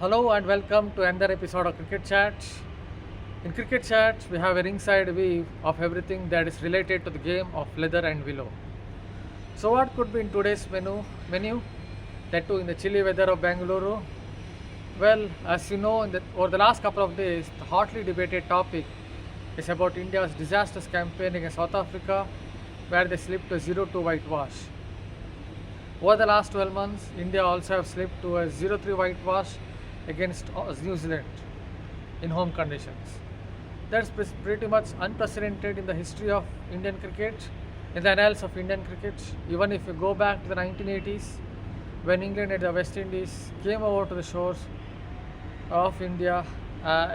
Hello and welcome to another episode of Cricket Chat. In Cricket Chat, we have a ringside view of everything that is related to the game of leather and willow. So, what could be in today's menu? That too in the chilly weather of Bangalore. Well, as you know, over the last couple of days, the hotly debated topic is about India's disastrous campaign against South Africa, where they slipped to 0-2 whitewash. Over the last 12 months, India also have slipped to a 0-3 whitewash against New Zealand in home conditions. That's pretty much unprecedented in the history of Indian cricket, in the annals of Indian cricket. Even if you go back to the 1980s, when England and the West Indies came over to the shores of India,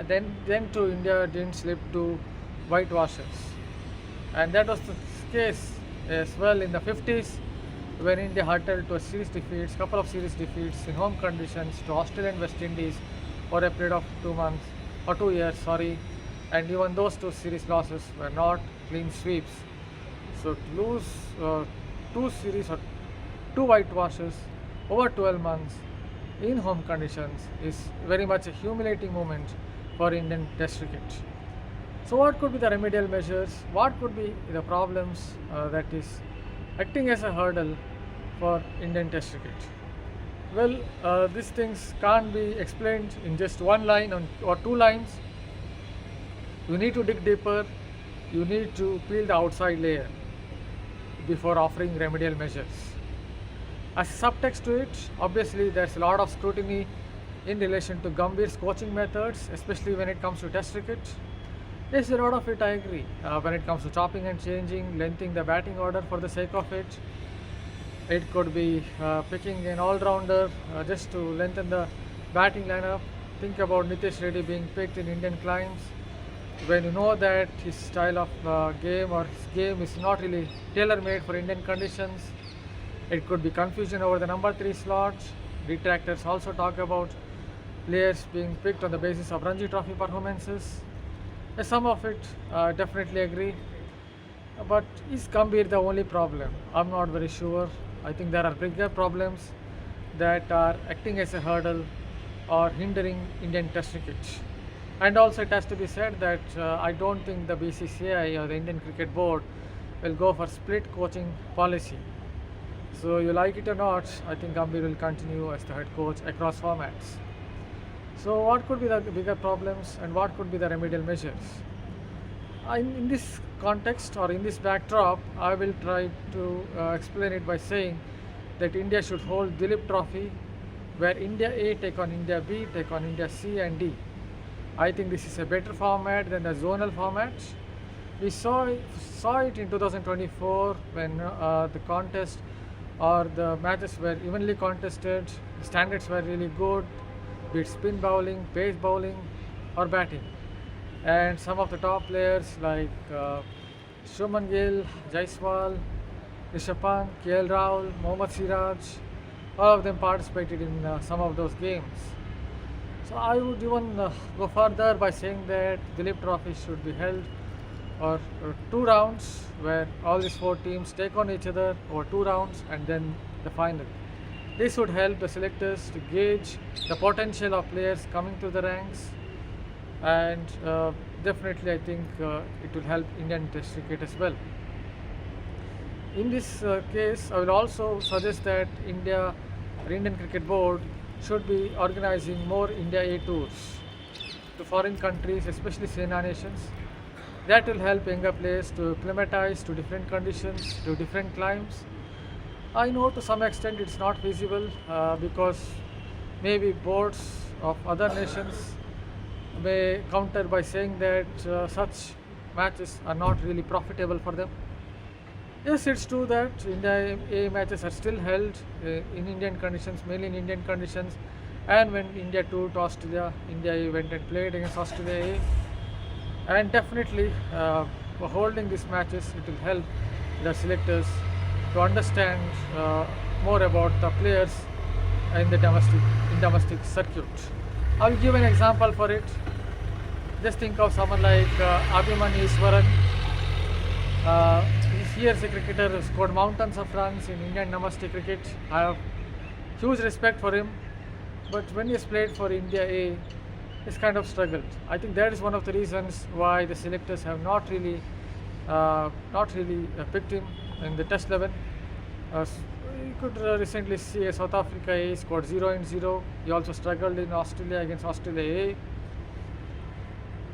then too India didn't slip to whitewashes, and that was the case as well in the 50s when India hurtled to couple of series defeats in home conditions to Australia and West Indies for a period of 2 months or 2 years, and even those two series losses were not clean sweeps. So to lose two series or two whitewashes over 12 months in home conditions is very much a humiliating moment for Indian Test cricket. So what could be the remedial measures? What could be the problems that is acting as a hurdle for Indian Test cricket? Well, these things can't be explained in just one line or two lines. You need to dig deeper. You need to peel the outside layer before offering remedial measures. As a subtext to it, obviously there's a lot of scrutiny in relation to Gambhir's coaching methods, especially when it comes to Test cricket. Yes, a lot of it I agree. When it comes to chopping and changing, lengthening the batting order for the sake of it, it could be picking an all-rounder just to lengthen the batting lineup. Think about Nitish Reddy being picked in Indian climes when you know that his style of game or his game is not really tailor-made for Indian conditions. It could be confusion over the number 3 slot. Detractors also talk about players being picked on the basis of Ranji Trophy performances. Some of it definitely agree, but is Gambhir the only problem? I'm not very sure. I think there are bigger problems that are acting as a hurdle or hindering Indian Test cricket. And also it has to be said that I don't think the BCCI or the Indian Cricket Board will go for split coaching policy. So you like it or not, I think Gambhir will continue as the head coach across formats. So what could be the bigger problems and what could be the remedial measures? In this context or in this backdrop, I will try to explain it by saying that India should hold Dilip Trophy, where India A take on India B, take on India C and D. I think this is a better format than the zonal format. We saw it in 2024 when the contest or the matches were evenly contested, the standards were really good, be it spin bowling, pace bowling or batting. And some of the top players like Shubman Gill, Jaiswal, Rishabh Pant, KL Rahul, Mohammad Siraj, all of them participated in some of those games. So I would even go further by saying that Dilip Trophy should be held or 2 rounds where all these 4 teams take on each other over 2 rounds and then the final. This would help the selectors to gauge the potential of players coming through the ranks, and definitely I think it will help Indian Test cricket as well. In this case, I will also suggest that Indian Cricket Board should be organizing more India A tours to foreign countries, especially Sena nations. That will help younger players to acclimatize to different conditions, to different climes. I know to some extent it's not feasible because maybe boards of other nations may counter by saying that such matches are not really profitable for them. Yes, it's true that India A matches are still held in Indian conditions, mainly in Indian conditions, and when India toured to Australia, India A went and played against Australia A, and definitely for holding these matches it will help the selectors to understand more about the players in the domestic circuit. I will give an example for it. Just think of someone like Abhimanyu Iswaran. He is a cricketer who scored mountains of runs in Indian domestic cricket. I have huge respect for him. but when he has played for India A, he's kind of struggled. I think that is one of the reasons why the selectors have not really picked him in the Test 11. You could recently see South Africa A scored 0-0. He also struggled in Australia against Australia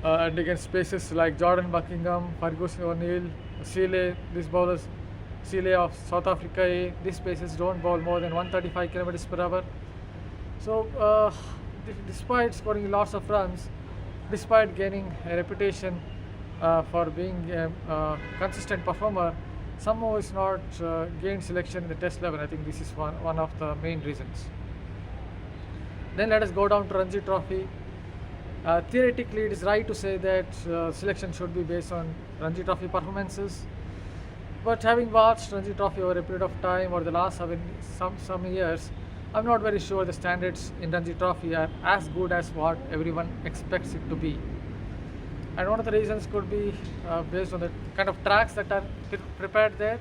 A, and against spaces like Jordan Buckingham, Ferguson O'Neill, Sealy, these bowlers, Sealy of South Africa A, these spaces don't bowl more than 135 km per hour. So, despite scoring lots of runs, despite gaining a reputation for being a consistent performer, somehow is not gained selection in the Test 11. I think this is one of the main reasons. Then let us go down to Ranji Trophy. Theoretically, it is right to say that selection should be based on Ranji Trophy performances. But having watched Ranji Trophy over a period of time, or the last some years, I'm not very sure the standards in Ranji Trophy are as good as what everyone expects it to be. And one of the reasons could be based on the kind of tracks that are prepared there.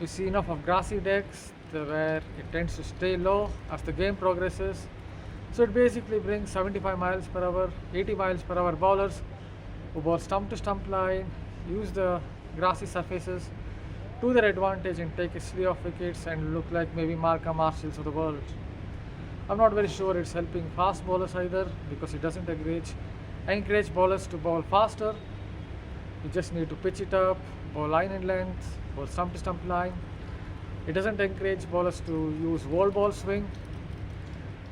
You see enough of grassy decks where it tends to stay low as the game progresses. So it basically brings 75 miles per hour, 80 miles per hour bowlers who bowl stump to stump line, use the grassy surfaces to their advantage and take a slew of wickets and look like maybe Marka Marshalls of the world. I'm not very sure it's helping fast bowlers either, because it doesn't encourage bowlers to bowl faster. You just need to pitch it up, bowl line and length, bowl stump to stump line. It doesn't encourage bowlers to use wall ball swing.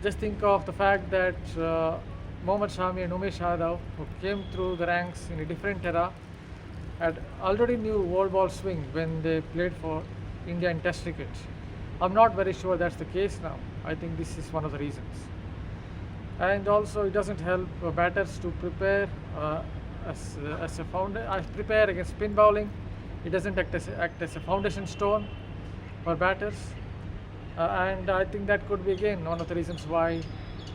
Just think of the fact that Mohammad Shami and Umesh Yadav, who came through the ranks in a different era, had already knew wall ball swing when they played for India in Test cricket. I'm not very sure that's the case now. I think this is one of the reasons. And also, it doesn't help batters to prepare prepare against spin bowling. It doesn't act as a foundation stone for batters. And I think that could be again one of the reasons why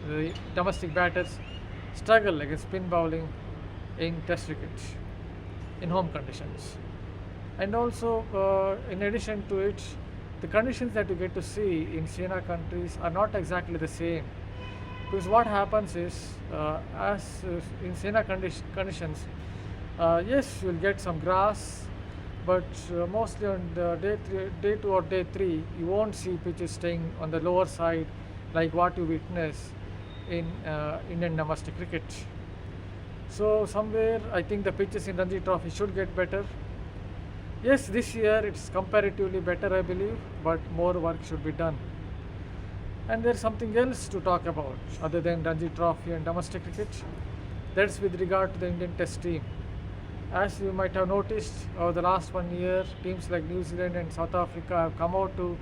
the domestic batters struggle against spin bowling in Test cricket in home conditions. And also, in addition to it, the conditions that you get to see in Siena countries are not exactly the same. Because what happens is, in Siena conditions, yes, you'll get some grass, but mostly on the day 2 or day 3, you won't see pitches staying on the lower side like what you witness in Indian domestic cricket. So somewhere I think the pitches in Ranji Trophy should get better. Yes, this year it's comparatively better, I believe, but more work should be done. And there's something else to talk about other than Ranji Trophy and domestic cricket. That's with regard to the Indian Test team. As you might have noticed, over the last 1 year, teams like New Zealand and South Africa have come out to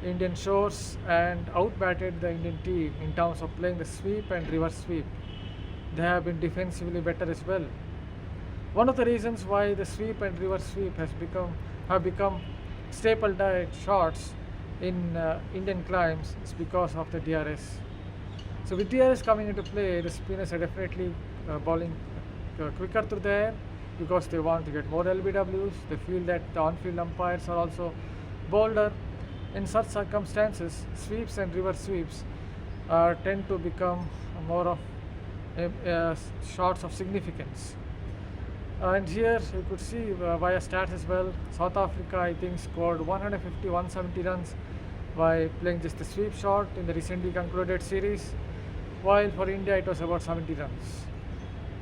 Indian shores and outbatted the Indian team in terms of playing the sweep and reverse sweep. They have been defensively better as well. One of the reasons why the sweep and reverse sweep have become staple diet shots in Indian climbs is because of the DRS. So with DRS coming into play, the spinners are definitely bowling quicker through the air because they want to get more LBWs. They feel that the on-field umpires are also bolder. In such circumstances, sweeps and reverse sweeps tend to become more of shots of significance. And here you could see via stats as well, South Africa I think scored 150, 170 runs by playing just the sweep shot in the recently concluded series, while for India it was about 70 runs.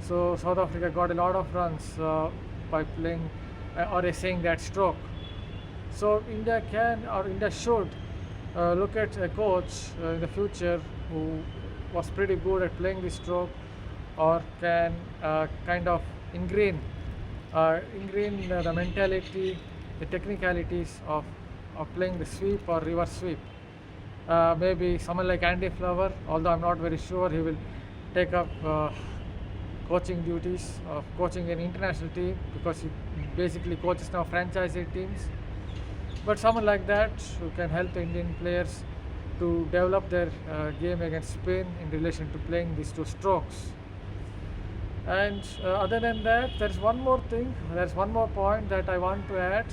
So South Africa got a lot of runs by playing or essaying that stroke. So India should look at a coach in the future who was pretty good at playing this stroke, or can kind of ingrain the mentality, the technicalities of playing the sweep or reverse sweep. Maybe someone like Andy Flower, although I'm not very sure he will take up coaching duties of coaching an international team, because he basically coaches now franchise teams. But someone like that who can help the Indian players to develop their game against spin in relation to playing these two strokes. And other than that, there's one more point that I want to add,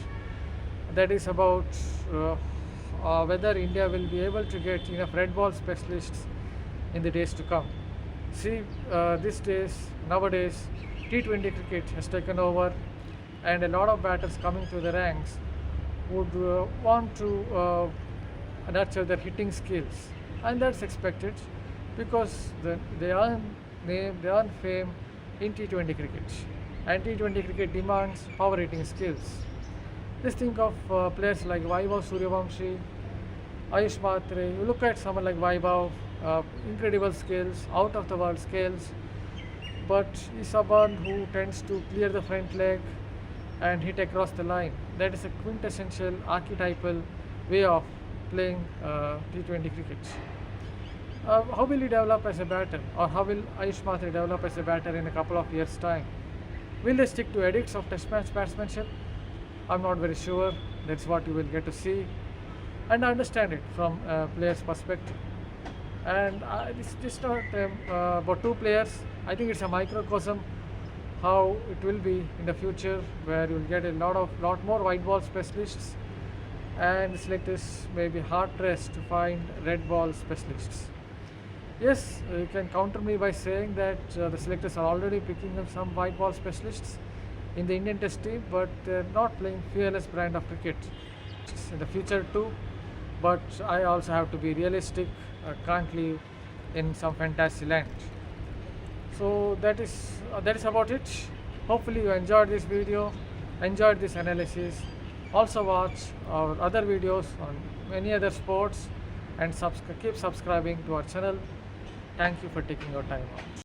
that is about whether India will be able to get enough red ball specialists in the days to come. See, nowadays, T20 cricket has taken over, and a lot of batters coming through the ranks would want to nurture their hitting skills, and that's expected because they earn name, they earn fame in T20 cricket, and T20 cricket demands power hitting skills. Just think of players like Vaibhav Suryavanshi, Ayush Matre. You look at someone like Vaibhav, incredible skills, out of the world skills, but he's someone who tends to clear the front leg and hit across the line. That is a quintessential archetypal way of playing T20 cricket. How will he develop as a batter, or how will Ayush Matre develop as a batter in a couple of years' time? Will they stick to edicts of test match batsmanship? I'm not very sure. That's what you will get to see and understand it from a player's perspective. And it's not about two players. I think it's a microcosm how it will be in the future, where you will get a lot more white ball specialists, and selectors may be hard pressed to find red ball specialists. Yes, you can counter me by saying that the selectors are already picking up some white ball specialists in the Indian Test team, but they're not playing fearless brand of cricket in the future too. But I also have to be realistic. I can't live in some fantasy land. So that is about it. Hopefully you enjoyed this video, enjoyed this analysis. Also watch our other videos on many other sports, and keep subscribing to our channel. Thank you for taking your time out.